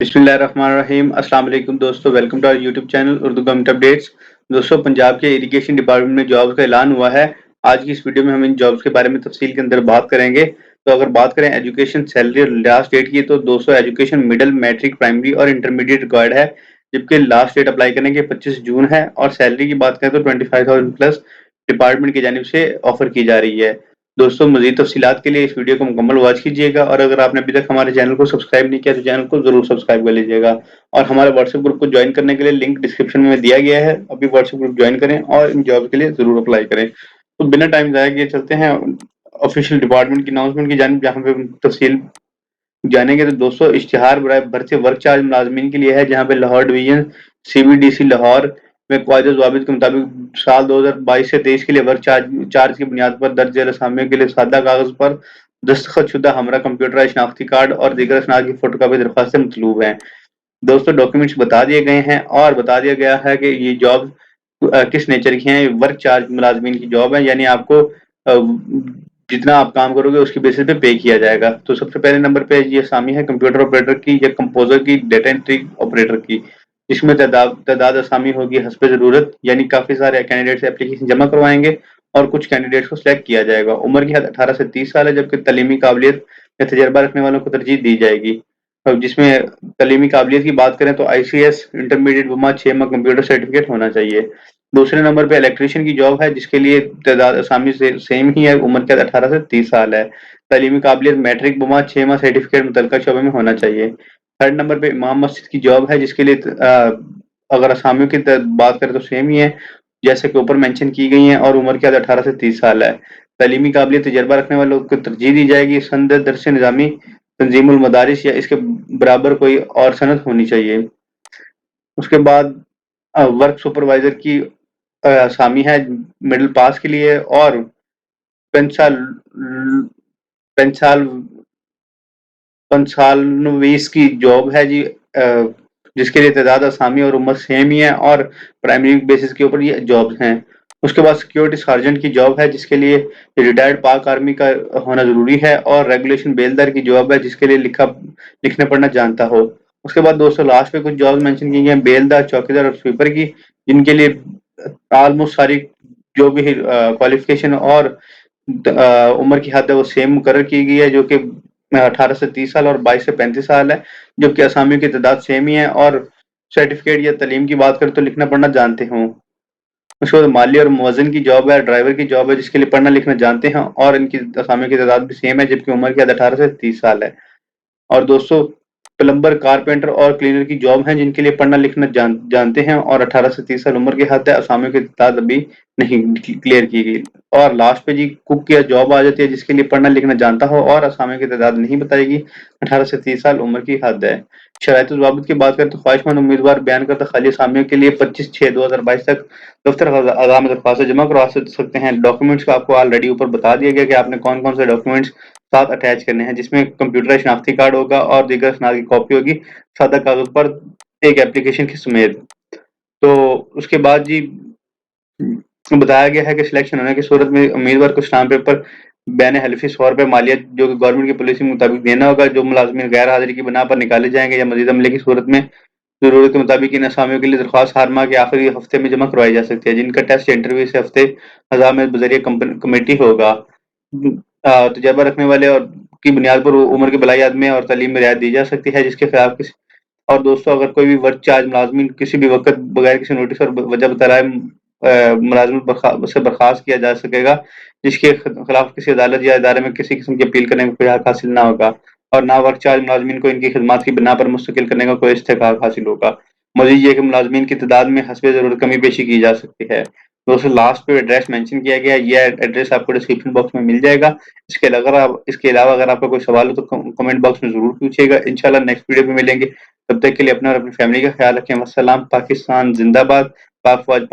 बिस्मिल्लाहिर्रहमानिर्रहीम। अस्सलाम वालेकुम दोस्तों, welcome to our YouTube channel Urdu government updates. दोस्तों, पंजाब के इरिगेशन डिपार्टमेंट में जॉब का ऐलान हुआ है। आज की इस वीडियो में हम इन जॉब्स के बारे में तफसील के अंदर बात करेंगे। तो अगर बात करें एजुकेशन सैलरी और लास्ट डेट की, तो दोस्तों एजुकेशन मिडिल, मैट्रिक, प्राइमरी और इंटरमीडिएट रिक्वायर्ड है, जबकि लास्ट डेट अप्लाई करने की 25 जून है। और सैलरी की बात करें तो 25,000 प्लस डिपार्टमेंट की जानिब से ऑफर की जा रही है। दोस्तों, मज़ीद तफ़सीलात के लिए इस वीडियो को मुकम्मल वॉच कीजिएगा, और अगर आपने अभी तक हमारे चैनल को सब्सक्राइब नहीं किया तो चैनल को ज़रूर सब्सक्राइब कर लीजिएगा। और हमारे व्हाट्सएप ग्रुप को ज्वाइन करने के लिए लिंक डिस्क्रिप्शन में दिया गया है। अभी व्हाट्सएप ग्रुप ज्वाइन करें और इन जॉब के लिए ज़रूर अप्लाई करें। तो बिना टाइम ज़ाया किए चलते हैं ऑफिशियल डिपार्टमेंट की अनाउंसमेंट की जानिब, जहाँ पे तफसील जानेंगे। तो दोस्तों, इश्तिहार बराए भर्ती वर्क चार्ज मुलाजमीन के लिए है, जहाँ पे लाहौर डिवीजन CBDC लाहौर में कायदे ज़वाबित के मुताबिक साल 2022 से 23 के लिए वर्क चार्ज की बुनियाद पर दर्ज झेल असामियों के लिए सादा कागज पर दस्तखत शुदा हमरा कंप्यूटराइज्ड शनाख्ती कार्ड और दीगर असनाद की फोटोकॉपी दरख्वास्तें मतलूब हैं। दोस्तों, डॉक्यूमेंट्स बता दिए गए हैं और बता दिया गया है कि ये जॉब किस नेचर की हैं। वर्क चार्ज मुलाजमीन की जॉब है, यानी आपको जितना आप काम करोगे उसकी बेसिस पे पे किया जाएगा। तो सबसे पहले नंबर पे ये असामी है कंप्यूटर ऑपरेटर की या कंपोजर की, डेटा एंट्री ऑपरेटर की, जिसमें तादाद असामी होगी हस्ब ज़रूरत, यानी काफ़ी सारे कैंडिडेट्स एप्लीकेशन जमा करवाएंगे और कुछ कैंडिडेट्स को सिलेक्ट किया जाएगा। उम्र की हद 18 से 30 साल है, जबकि तलीमी काबिलियत या तजर्बा रखने वालों को तरजीह दी जाएगी। अब जिसमें तलीमी काबिलियत की बात करें तो ICS इंटरमीडिएट बमा 6 माह कंप्यूटर सर्टिफिकेट होना चाहिए। दूसरे नंबर पे इलेक्ट्रीशियन की जॉब है, जिसके लिए तादाद असामी से सेम ही है, उम्र कैद 18 से 30 साल है। तलीमी काबिलियत मैट्रिक बमा 6 माह सर्टिफिकेट मुतलका शोबे में होना चाहिए। थर्ड नंबर पे इमाम मस्जिद की जॉब है, जिसके लिए अगर असामियों की बात करें तो सेम ही है, जैसे कि ऊपर मेंशन की गई है, और उम्र कैद 18 से 30 साल है। तलीमी काबिलियत तजर्बा रखने वालों को तरजीह दी जाएगी। संद दरस निज़ामी तंजीमुल मदारिस या इसके बराबर कोई और सनद होनी चाहिए। उसके बाद वर्क सुपरवाइजर की असामी है मिडिल पास के लिए, और पेंसाल पेंसाल पंसालवीस की जॉब है जी, जिसके लिए तादाद असामी और उम्र सेम ही है, और प्राइमरी बेसिस के ऊपर ये जॉब्स हैं। उसके बाद सिक्योरिटी सार्जेंट की जॉब है, जिसके लिए रिटायर्ड पाक आर्मी का होना जरूरी है, और रेगुलेशन बेलदार की जॉब है, जिसके लिए लिखने पढ़ना जानता हो। उसके बाद दोस्तों लास्ट पे कुछ जॉब मेंशन की गई हैं बेलदार, चौकीदार और स्वीपर की, जिनके लिए ऑलमोस्ट सारी जो भी क्वालिफिकेशन और उम्र की हद है वो सेम मुकर्रर की गई है, जो कि 18 से 30 साल और 22 से 35 साल है, जबकि असामियों की तादाद सेम ही है। और सर्टिफिकेट या तालीम की बात करें तो लिखना पढ़ना जानते हों। उसके बाद माली और मुअज्जिन की जॉब है, ड्राइवर की जॉब है, जिसके लिए पढ़ना लिखना जानते हैं, और इनकी असामियों की तादाद भी सेम है, जबकि उम्र की हद 18 से 30 साल है। और दोस्तों, प्लम्बर, कारपेंटर और क्लीनर की जॉब है, जिनके लिए पढ़ना लिखना जानते हैं, और 18 से 30 साल उम्र की हद है। असामियों की तादाद अभी नहीं क्लियर की गई। और लास्ट पे जी कुक की जॉब आ जाती है, जिसके लिए पढ़ना लिखना जानता हो, और असामियों की तादाद नहीं बताएगी, 18 से 30 साल उम्र की हद है। शराइत ज़वाबित की बात करें तो ख्वाहिशमंद उम्मीदवार बयान करता खाली असामियों के लिए 25/6/2022 तक दफ्तर आज़ाम में दरख्वास्त जमा करवा सकते हैं। डॉक्यूमेंट्स का आपको ऑलरेडी ऊपर बता दिया गया कि आपने कौन कौन से डॉक्यूमेंट्स साथ अटैच करने हैं, जिसमें कंप्यूटर शनाख्ती कार्ड होगा और दीगर असनाद की कॉपी होगी सादा कागज पर एक एप्लीकेशन की समेत। तो उसके बाद जी बताया गया है कि सिलेक्शन होने की सूरत में उम्मीदवार को स्टाम्प पेपर बैन हल्फी 100 रुपये मालियत जो कि गवर्नमेंट की पॉलिसी के मुताबिक देना होगा, जो मुलाजमीन गैर हाजिरी की बिना पर निकाले जाएंगे या मजीद अमले की सूरत में जरूरत के मुताबिक इन असामियों के लिए दरख्वास्त हर माह के आखिरी हफ्ते में जमा करवाई जा सकती है, जिनका टेस्ट इंटरव्यू इस हफ्ते हज़ार में बजरिए कमेटी होगा। तजर्बा रखने वाले और की बुनियाद पर उम्र के बलाई आदमी और तालीम में रियायत दी जा सकती है, जिसके खिलाफ किसी और दोस्तों अगर कोई भी वर्क चार्ज मुलाजमीन किसी भी वक्त बगैर किसी नोटिस और वजह बताए मुलाजमत से बर्खास्त किया जा सकेगा, जिसके खिलाफ किसी अदालत या इदारे में किसी किस्म की अपील करने का कोई हक हासिल ना होगा, और ना वर्क चार्ज मुलाजमीन को इनकी खिदमात की बिना पर मुस्तकिल करने का कोई इस्तेहकाक हासिल होगा। मजीद ये कि मुलाजमीन की तादाद में हस्ब ज़रूरत कमी पेशी की जा सकती है। दोस्तों, लास्ट पे एड्रेस मेंशन किया गया है, ये एड्रेस आपको डिस्क्रिप्शन बॉक्स में मिल जाएगा। इसके अलावा अगर आपका कोई सवाल हो तो कमेंट बॉक्स में जरूर पूछिएगा। इंशाल्लाह नेक्स्ट वीडियो में मिलेंगे। तब तक के लिए अपना और अपनी फैमिली का ख्याल रखें। वस्सलाम। पाकिस्तान जिंदाबाद। पाक फौज